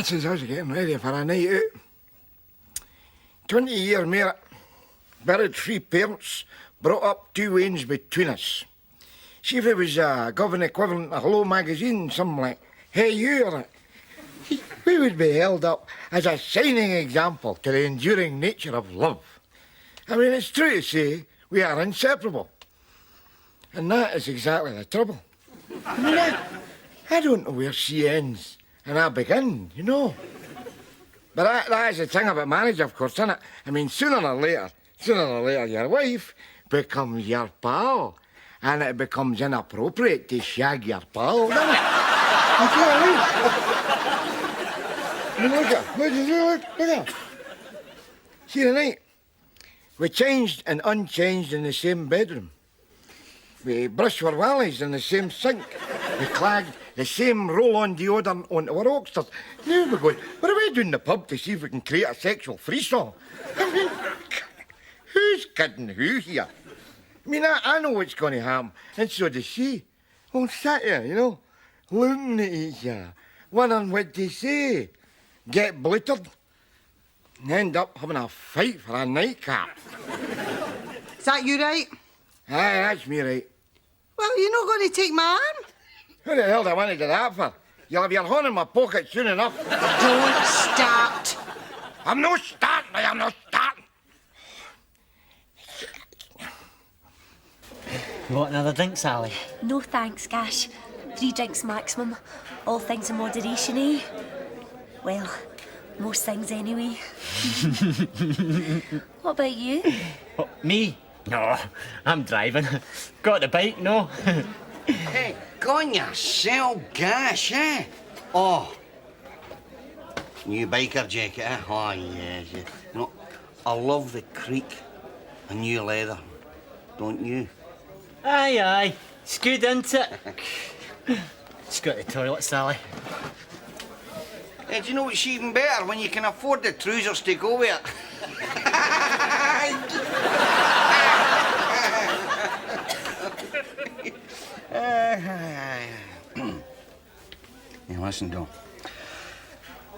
This is us getting ready for a night out. 20 years married, buried 3 parents, brought up 2 wains between us. See if it was a government equivalent of Hello magazine, something like Hey You or we would be held up as a shining example to the enduring nature of love. I mean, it's true to say we are inseparable. And that is exactly the trouble. I mean, I don't know where she ends and I begin, you know. But that's the thing about marriage, of course, isn't it? I mean, sooner or later, your wife becomes your pal. And it becomes inappropriate to shag your pal, doesn't it? You see what I mean? Look at her. See, tonight, we changed and unchanged in the same bedroom. We brushed our wallies in the same sink. We clagged the same roll-on deodorant onto our Oxters. Now we're going, what are we doing in the pub to see if we can create a sexual free-song? I mean, who's kidding who here? I mean, I know what's going to happen, and so does she. We'll sit here, you know, looking at each other, wondering what to say, get blittered, and end up having a fight for a nightcap. Is that you, right? Aye, that's me, right. Well, you're not going to take my arm? Who the hell do I want to do that for? You'll have your horn in my pocket soon enough. Don't start. I'm not starting, I am not starting. You want another drink, Sally? No thanks, Gash. 3 drinks maximum. All things in moderation, eh? Well, most things anyway. What about you? Oh, me? No, I'm driving. Got the bike, no? Hey, go on yourself, Gash, eh? Oh. New biker jacket, eh? Oh, yes. You know, I love the creak and new leather. Don't you? Aye. It's good, isn't it? Just got to the toilet, Sally. Hey, do you know what's even better? When you can afford the trousers to go with it. Hey, listen, Dom.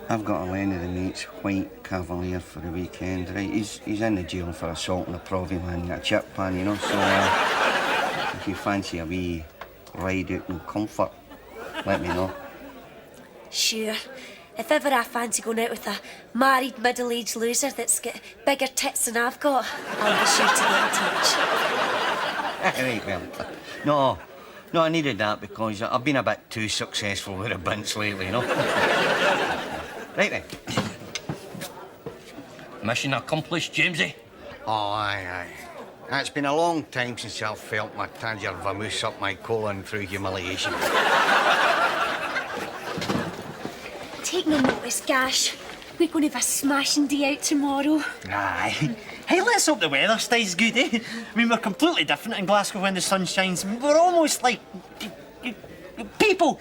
I've got a Lenny the mate's white Cavalier for the weekend, right? He's in the jail for assaulting a Provi man, a chip pan, you know, so if you fancy a wee ride out in comfort, let me know. Sure. If ever I fancy going out with a married middle-aged loser that's got bigger tits than I've got, I'll be sure to get in touch. Right, well, no, I needed that because I've been a bit too successful with the bints lately, you know. Right then. Mission accomplished, Jamesy? Oh, aye. It's been a long time since I've felt my Tangier vamoose up my colon through humiliation. Take no notice, Gash. We're going to have a smashing day out tomorrow. Aye. Hey, let's hope the weather stays good, eh? I mean, we're completely different in Glasgow when the sun shines. We're almost like people.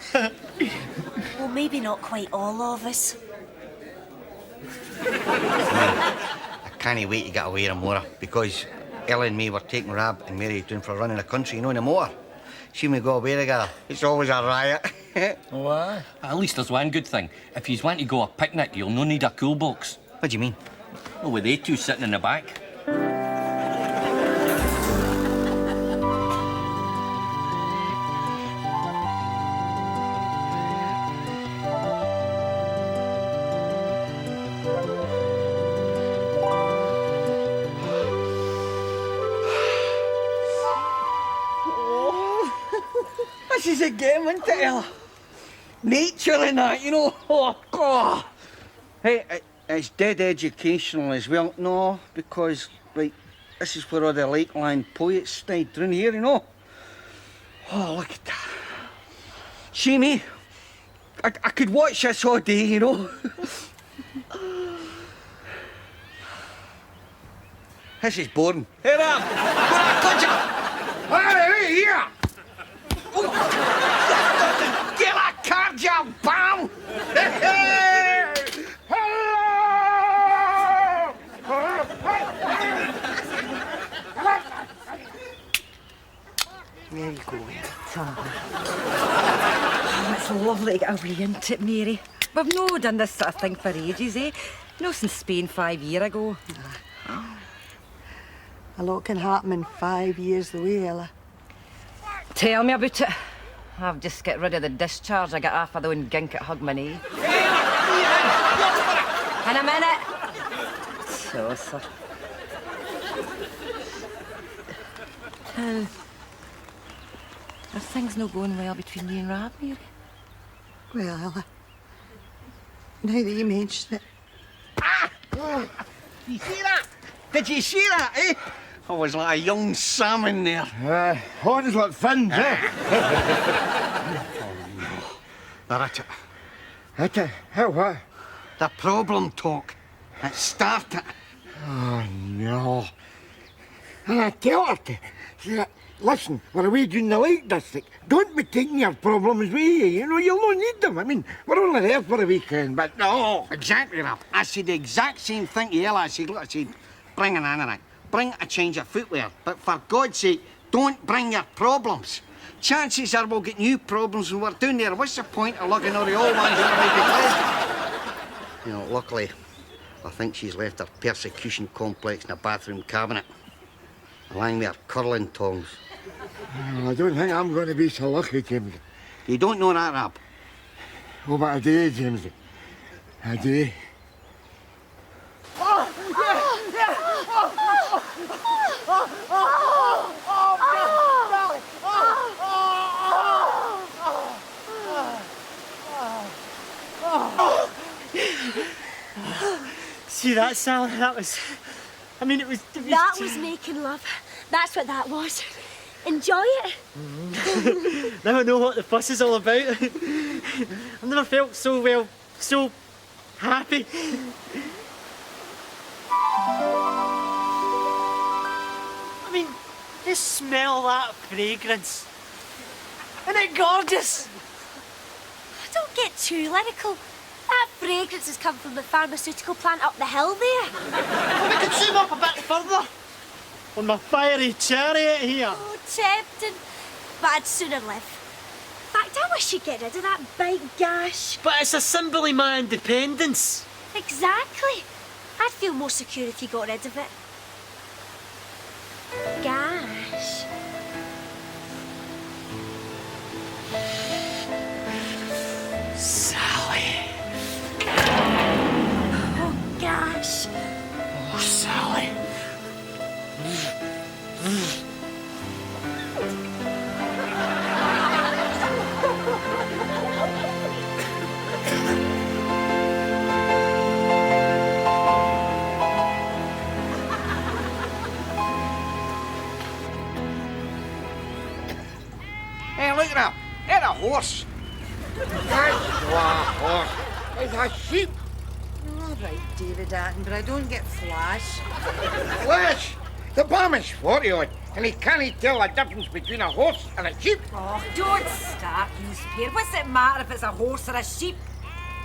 Well, maybe not quite all of us. I can't wait to get away tomorrow because Ella and me were taking Rab and Mary down for a run in the country, you know, in the motor. See when we go away together, it's always a riot. Oh, aye. At least there's one good thing. If you want to go a picnic, you'll no need a cool box. What do you mean? Well, with they 2 sitting in the back. This is a game, isn't it, Ella? Nature and that, you know. Oh, God. Hey, it's dead educational as well. No, because, like, this is where all the Lakeland poets died down here, you know. Oh, look at that. See me? I could watch this all day, you know. This is boring. Here I am. Hey, here! Get that card, you bam! There you go, Ella. Oh, it's lovely to get away, isn't it, Mary? We've no done this sort of thing for ages, eh? No, since Spain 5 years ago. A lot can happen in 5 years the way, Ella. Tell me about it. I've just got rid of the discharge I got off of the own gink at Hogmanay. In a minute. So, sir. Are things no going well between you and Rab, Mary? Well, Ella, now that you mention it, You see that? Did you see that, eh? I was like a young salmon there. Horns like fins, eh? They're at it. At it? How what? The problem talk. It started. Oh, no. And I tell her to, listen, we're away doing the Lake District. Don't be taking your problems with you. You know, you'll not need them. I mean, we're only there for a weekend, but no. Exactly, Rab. I said the exact same thing to Ella. I said, look, bring an anorak. Bring a change of footwear. But for God's sake, don't bring your problems. Chances are we'll get new problems when we're down there. What's the point of lugging all the old ones that might be cleansed? You know, luckily, I think she's left her persecution complex in the bathroom cabinet, along with her curling tongs. Oh, I don't think I'm going to be so lucky, James. You don't know that, Rab? Oh, but I do, James. I do. See that, Sally? That was... I mean, it was... That was making love. That's what that was. Enjoy it. Now I know what the fuss is all about. I've never felt so, well, so happy. I mean, just smell that fragrance. Isn't it gorgeous? Don't get too lyrical. That fragrance has come from the pharmaceutical plant up the hill there. We could zoom up a bit further. On my fiery chariot here. Oh, tempting. But I'd sooner live. In fact, I wish you'd get rid of that big Gash. But it's a symbol of my independence. Exactly. I'd feel more secure if you got rid of it. Gash. Sally. Oh, Gash. Oh, Sally. Hey, look at her. It's a horse. That's not a horse. It's a sheep. All right, David Attenborough, don't get flash. Flash! The bomb is 40-odd, and he can't tell the difference between a horse and a sheep. Oh, don't start, you pair. What's it matter if it's a horse or a sheep?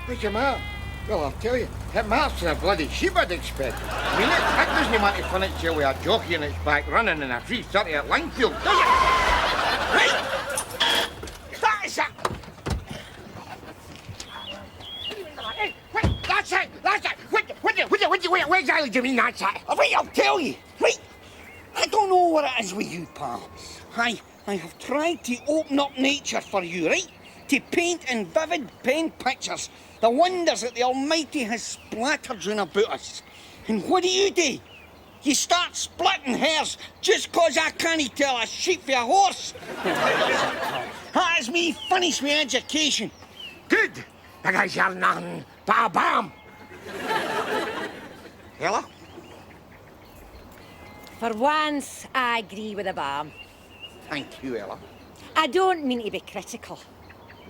What's the matter? Well, I'll tell you, it matters to a bloody sheep, I'd expect. I mean, it doesn't matter fun it till with a jockey in its back running in a 330 at Langfield, does it? Right! That is it! Hey, wait, that's it! That's it! What exactly do you mean that's it? Right, I'll tell you. Right. I don't know what it is with you, pal. I have tried to open up nature for you, right? To paint in vivid pen pictures the wonders that the Almighty has splattered round about us. And what do? You start splitting hairs just 'cause I can't tell a sheep from a horse. That is me finished with education. Good, because you're nothing but a bomb. Ella? For once, I agree with the bomb. Thank you, Ella. I don't mean to be critical,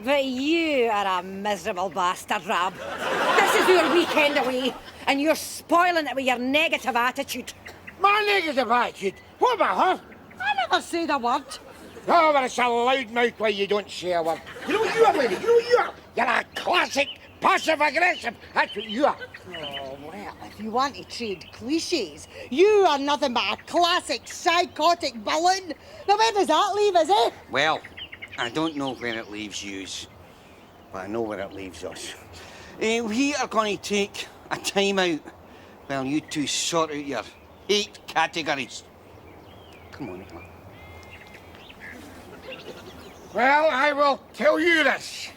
but you are a miserable bastard, Rab. This is your weekend away, and you're spoiling it with your negative attitude. My negative attitude? What about her? I never said a word. Oh, but it's a loud mouth way you don't say a word. You know what you are, lady? You know what you are? You're a classic passive-aggressive. That's what you are. oh, well, if you want to trade cliches, you are nothing but a classic psychotic balloon. Now, where does that leave us, eh? Well, I don't know where it leaves yous, but I know where it leaves us. We are going to take a time out while you two sort out your hate categories. Come on, Emma. Well, I will tell you this.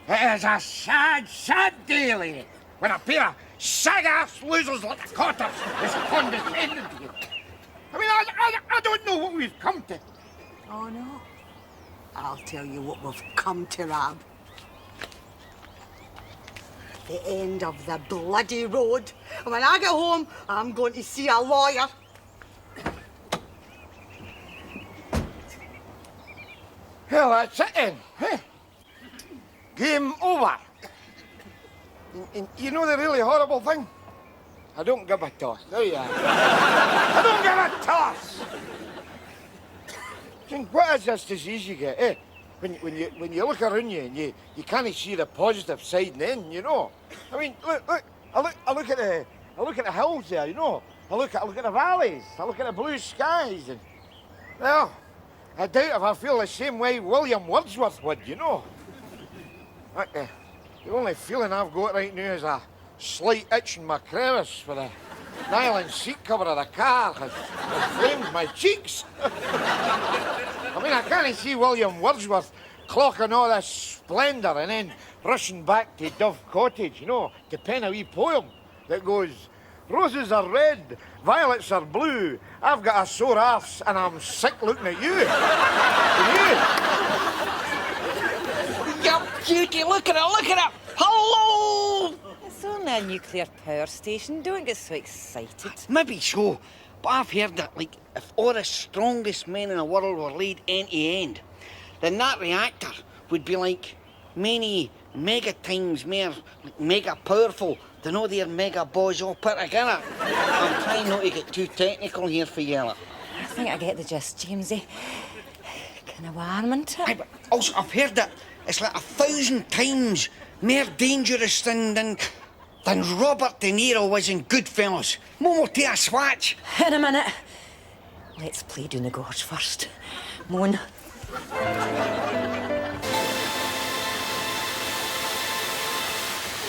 It is a sad, sad day, lady, when a pair of sag-ass losers like the Cotters is condescending to you. I mean, I don't know what we've come to. Oh, no. I'll tell you what we've come to, Rab. The end of the bloody road. And when I get home, I'm going to see a lawyer. Well, that's it then. Huh? Game over. And you know the really horrible thing? I don't give a toss. There you are. I don't give a toss. Think, what is this disease you get, eh? When you look around you and you can't see the positive side in the end, you know. I mean, look. I look at the hills there, you know. I look at the valleys. I look at the blue skies, and well, I doubt if I feel the same way William Wordsworth would, you know. The only feeling I've got right now is a slight itch in my crevice for the nylon seat cover of the car has flamed my cheeks. I mean, I can't see William Wordsworth clocking all this splendour and then rushing back to Dove Cottage, you know, to pen a wee poem that goes, roses are red, violets are blue, I've got a sore arse and I'm sick looking at you. Yup, cutie, look at it! Hello! It's only a nuclear power station. Don't get so excited. Maybe so, but I've heard that, like, if all the strongest men in the world were laid end to end, then that reactor would be like many mega times more mega powerful than all their mega boys all put together. I'm trying not to get too technical here for you, Ella. I think I get the gist, Jamesy. Kind of warm, isn't Aye, it? but also, I've heard that it's like 1,000 times more dangerous than Robert De Niro was in Goodfellas. More to a swatch. In a minute. Let's play down the gorge first. Moan.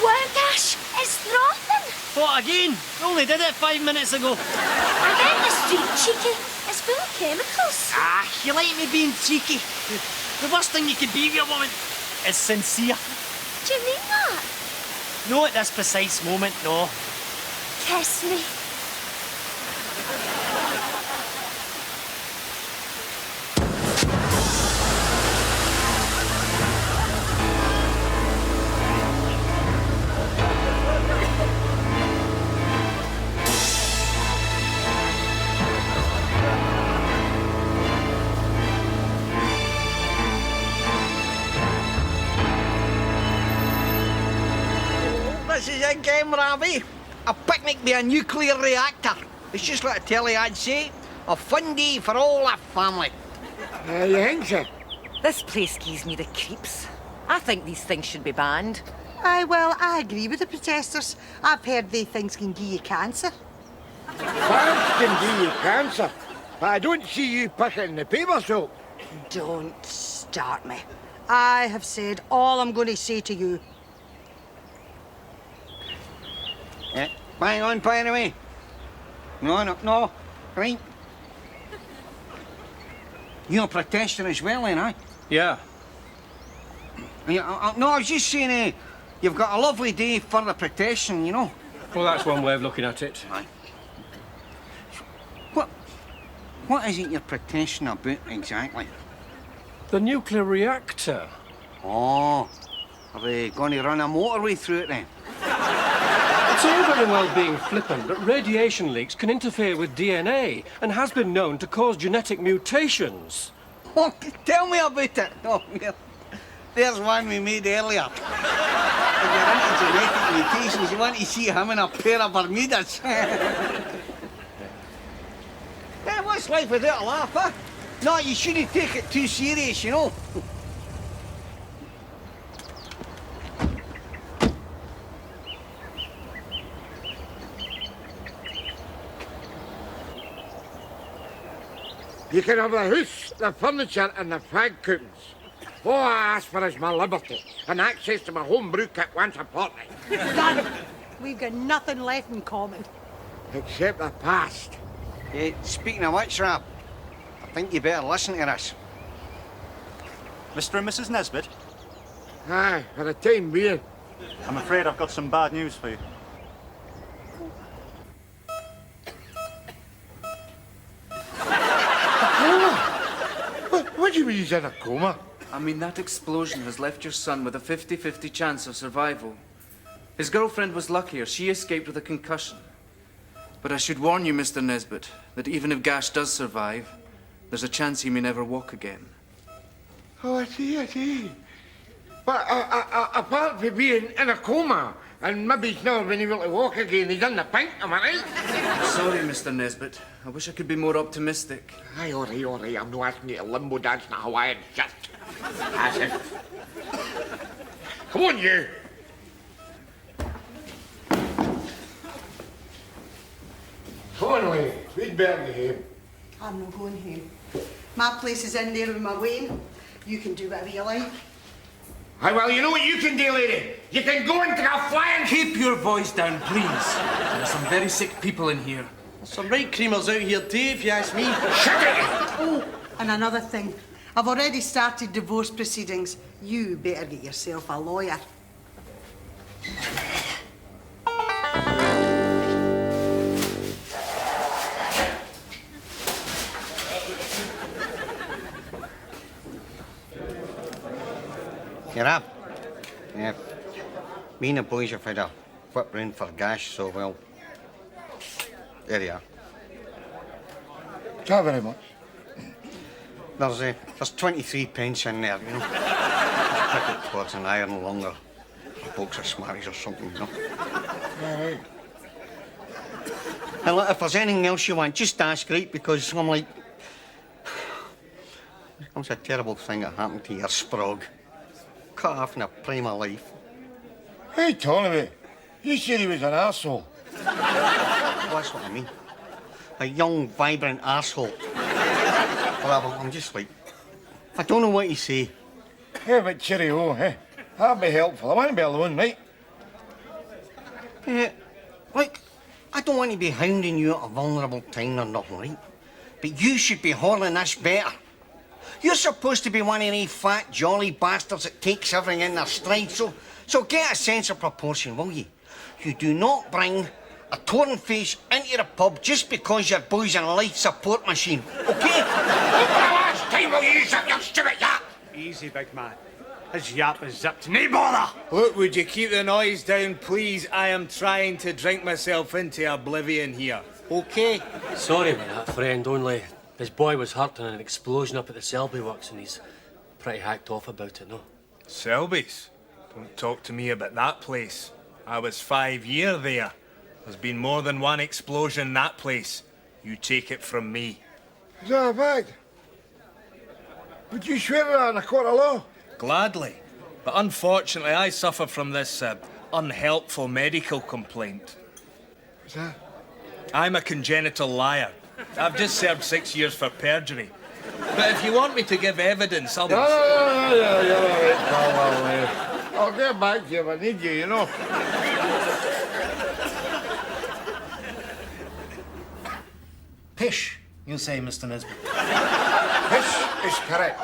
Wow, Gash, it's frothing. What, again? Only did it 5 minutes ago. I bet the street cheeky. It's full of chemicals. Ah, you like me being cheeky. The worst thing you could be with a woman is sincere. Do you mean that? No, at this precise moment, no. Kiss me. This is it again, Ravi. A picnic by a nuclear reactor. It's just like a telly I'd say. A fun day for all the family. You think so? This place gives me the creeps. I think these things should be banned. Aye, well, I agree with the protesters. I've heard they things can give you cancer. Fags can give you cancer, but I don't see you picking the paper soap. Don't start me. I have said all I'm going to say to you. Yeah, bang on, by the way. No, right. You're protesting as well, ain't I? Yeah. No, I was just saying, you've got a lovely day for the protesting, you know. Well, that's one way of looking at it. Aye. What is it you're protesting about exactly? The nuclear reactor. Oh, are they going to run a motorway through it then? It's all very well being flippant, but radiation leaks can interfere with DNA and has been known to cause genetic mutations. Oh, tell me about it. Oh, well, there's one we made earlier. If you're into genetic mutations, you want to see him in a pair of Bermudas. Yeah, what's life without a laugh, huh? No, you shouldn't take it too serious, you know. You can have the house, the furniture, and the fag coupons. All I ask for is my liberty and access to my home brew kit once a fortnight. Done. We've got nothing left in common. Except the past. Speaking of which, Rab, I think you better listen to this. Mr. and Mrs. Nesbitt, Aye, for the time being. I'm afraid I've got some bad news for you. What do you mean he's in a coma? I mean, that explosion has left your son with a 50-50 chance of survival. His girlfriend was luckier. She escaped with a concussion. But I should warn you, Mr. Nesbitt, that even if Gash does survive, there's a chance he may never walk again. Oh, I see. But apart from being in a coma, and maybe he's never been able to walk again, he's in the pink, am I right? Sorry, Mr. Nesbitt. I wish I could be more optimistic. Aye, all right. I'm not asking you to limbo dance in a Hawaiian shirt. As if. Come on, you. Come on, lady. We'd better be home. I'm not going home. My place is in there with my Wayne. You can do whatever you like. Aye, well, you know what you can do, lady? You can go into a flying... Keep your voice down, please. There are some very sick people in here. Some right creamers out here too, if you ask me. Shut it! Oh, and another thing. I've already started divorce proceedings. You better get yourself a lawyer. You're up? Yeah. Me and the boys have had a whip round for Gash, so well. There you are. Thank you very much. There's 23 pence in there, you know. Just pick it towards an iron lung or a box of Smarties or something, you know. All right. And look, if there's anything else you want, just ask, right? Because I'm like... It comes a terrible thing that happened to your sprog. Cut off in the prime of life. Hey, Tony, you said he was an arsehole. Well, that's what I mean. A young, vibrant arsehole. Well, I'm just like... I don't know what to say. Yeah, but cheerio, eh? That'd be helpful. I want to be alone, right? Yeah, like, I don't want to be hounding you at a vulnerable time or nothing, right? But you should be hauling this better. You're supposed to be one of these fat, jolly bastards that takes everything in their stride, so get a sense of proportion, will you? You do not bring a torn face into the pub just because your boy's in a life support machine, okay? Last time will you zip your stupid yap? Easy, big man. His yap is zipped. No bother! Look, would you keep the noise down, please? I am trying to drink myself into oblivion here. Okay. Sorry about that, friend, only his boy was hurt in an explosion up at the Selby Works and he's pretty hacked off about it, no? Selby's? Don't talk to me about that place. I was 5 years there. There's been more than one explosion in that place. You take it from me. Is that a fact? Would you swear that in a court of law? Gladly. But unfortunately, I suffer from this unhelpful medical complaint. What's that? I'm a congenital liar. I've just served 6 years for perjury. But if you want me to give evidence, I'll... Yeah, all right. I'll get back to you if I need you, you know. Pish, you say, Mr. Nesbitt. This is correct.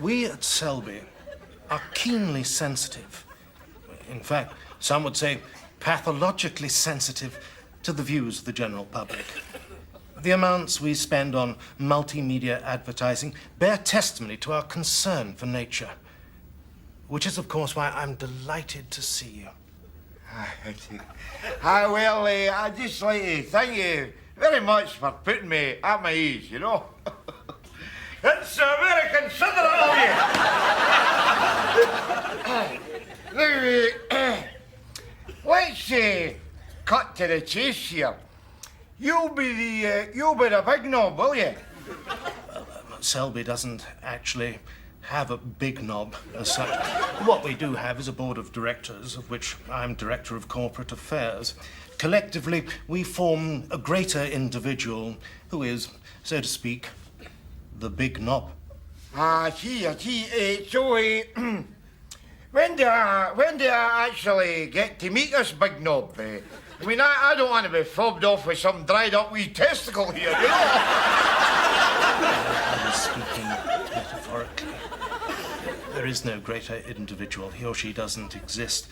We at Selby are keenly sensitive. In fact, some would say pathologically sensitive to the views of the general public. The amounts we spend on multimedia advertising bear testimony to our concern for nature, which is, of course, why I'm delighted to see you. Well, I'd just like to thank you very much for putting me at my ease, you know. It's very considerate of you. Now, let's cut to the chase here. You'll be the big knob, will you? Selby doesn't actually have a big knob as such. What we do have is a board of directors, of which I'm director of corporate affairs. Collectively, we form a greater individual who is, so to speak, the big knob. When do I actually get to meet this big knob? I mean, I don't want to be fobbed off with some dried-up wee testicle here, you know? I was speaking metaphorically. There is no greater individual. He or she doesn't exist.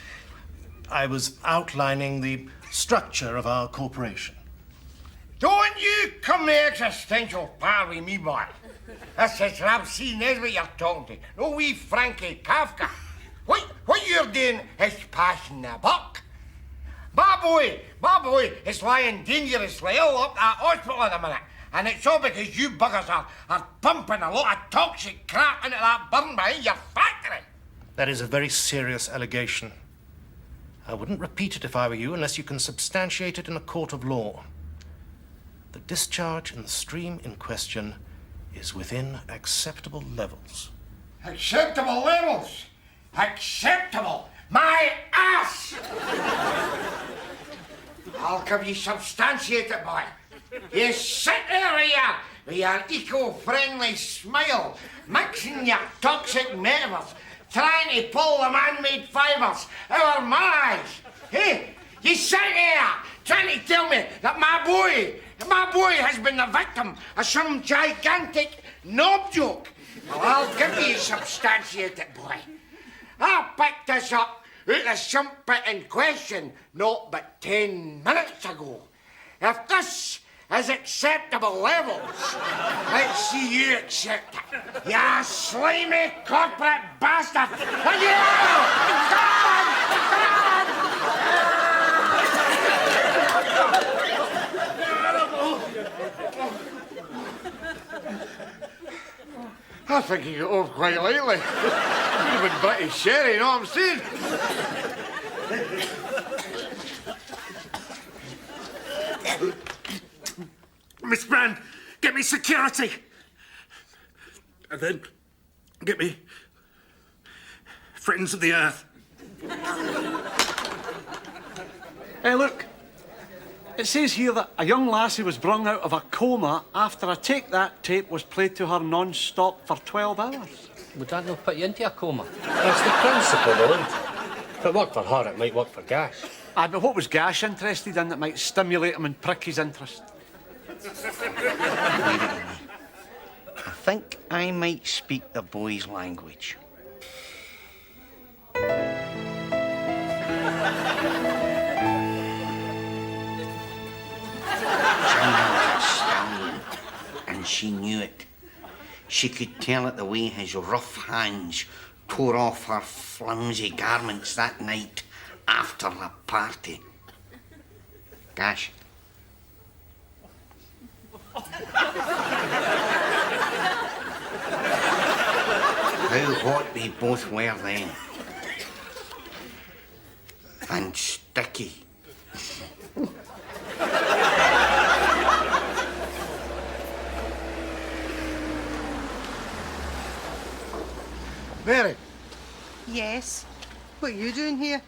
I was outlining the structure of our corporation. Don't you come to existential par with me, boy. This is Ramsey Nesbitt you're talking to. No wee Frankie Kafka. What you're doing is passing the buck. My boy is lying dangerously ill up at hospital at the minute. And it's all because you buggers are pumping a lot of toxic crap into that burn behind your factory. That is a very serious allegation. I wouldn't repeat it if I were you unless you can substantiate it in a court of law. The discharge in the stream in question is within acceptable levels. Acceptable levels? Acceptable? My ass! I'll give you substantiate it, boy. You sit there with your eco-friendly smile, mixing your toxic metaphors, trying to pull the man-made fibres out of my eyes. Hey, you sit there trying to tell me that my boy has been the victim of some gigantic knob joke. Well, I'll give you substantiate it, boy. I picked this up out of some pit in question not but 10 minutes ago. If this is acceptable levels, let's see you accept it. You slimy corporate bastard! And you! I think he got off quite lightly. Could have been British sherry, you know what I'm saying? Miss Brand, get me security. And then get me Friends of the Earth. Hey, look. It says here that a young lassie was brung out of a coma after a Take That tape was played to her non-stop for 12 hours. Would that not put you into a coma? That's the principle, though, isn't it? If it worked for her, it might work for Gash. Aye, but what was Gash interested in that might stimulate him and prick his interest? I think I might speak the boy's language. And she knew it. She could tell it the way his rough hands tore off her flimsy garments that night after the party. Gash. How hot we both were then. And sticky. Mary. Yes? What are you doing here?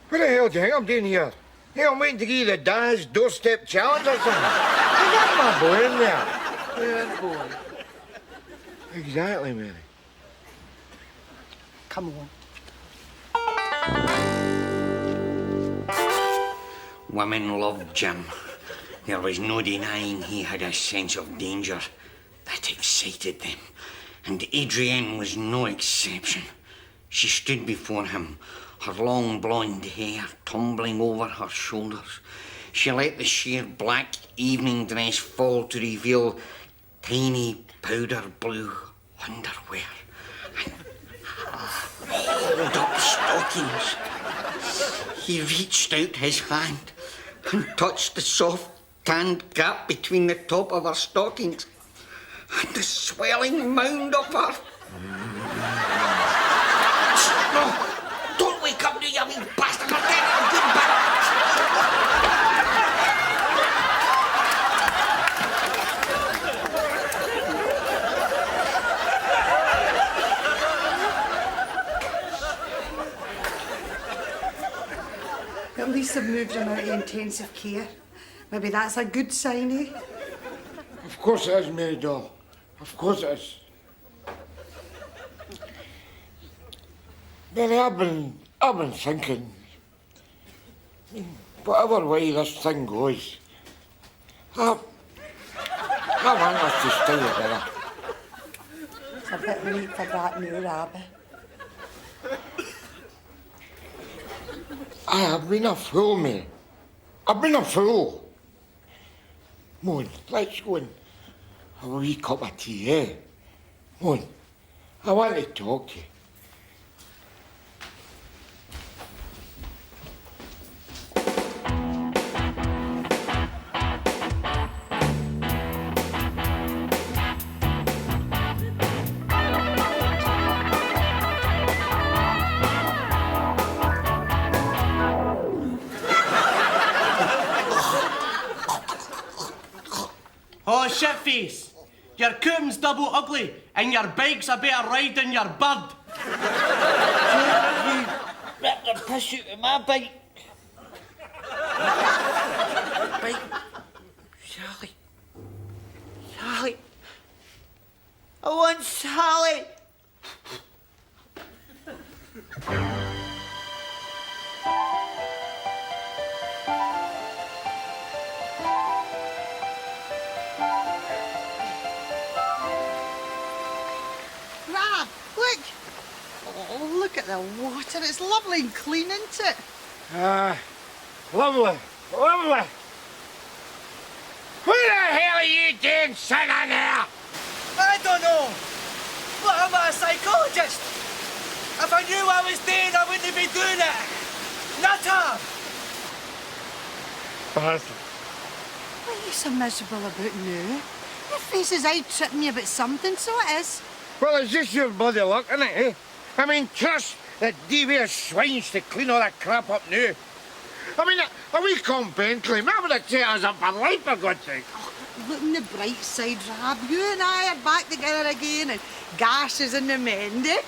What the hell do you think I'm doing here? Hey, I'm waiting to give you the Dad's doorstep challenge or something. I got my boy in there. Poor boy. Exactly, Mary. Come on. Women loved Jim. There was no denying he had a sense of danger that excited them. And Adrienne was no exception. She stood before him, her long blonde hair tumbling over her shoulders. She let the sheer black evening dress fall to reveal tiny powder blue underwear and rolled-up stockings. He reached out his hand and touched the soft, tanned gap between the top of her stockings and the swelling mound of her. No, don't wake up, you wee bastard! I'll get a good back. At least they've moved him out of intensive care. Maybe that's a good sign, eh? Of course it is, Mary Doll. Of course it is. Then I've been thinking, whatever way this thing goes, I want us to stay together. It's a bit late for that now, Rabbit. I have been a fool, mate. I've been a fool. Moon, let's go and have a wee cup of tea, eh? Moon, I want to talk to you. Oh, shitface! Your coom's double ugly, and your bike's a better ride than your bird. You ripped the piss out of my bike. Sally. Sally. I want Sally. Rab, look! Oh, look at the water. It's lovely and clean, isn't it? Lovely, lovely. What the hell are you doing sitting there? I don't know. But I'm a psychologist. If I knew I was dead, I wouldn't be doing it. Nutter! Bastard. What are you so miserable about now? Your face is out tripping me about something, so it is. Well, it's just your bloody luck, isn't it, eh? I mean, trust the devious swines to clean all that crap up now. I mean, a wee campaign claim, I would have taken us up for life, for God's sake. Look on the bright side, Rab. You and I are back together again, and Gash is in the mend, eh?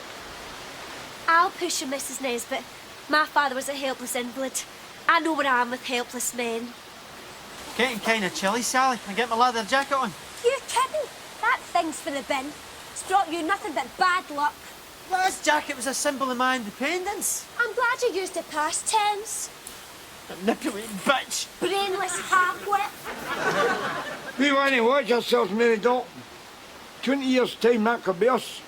I'll push you, Mrs. Nesbitt. My father was a helpless invalid. I know where I am with helpless men. Getting kind of chilly, Sally. I get my leather jacket on. You kidding? That thing's for the bin. It's brought you nothing but bad luck. Well, this jacket was a symbol of my independence. I'm glad you used the past tense. Manipulating bitch. Brainless half-wit. We want to watch ourselves, Mary Dalton. 20 years' time, that could be us.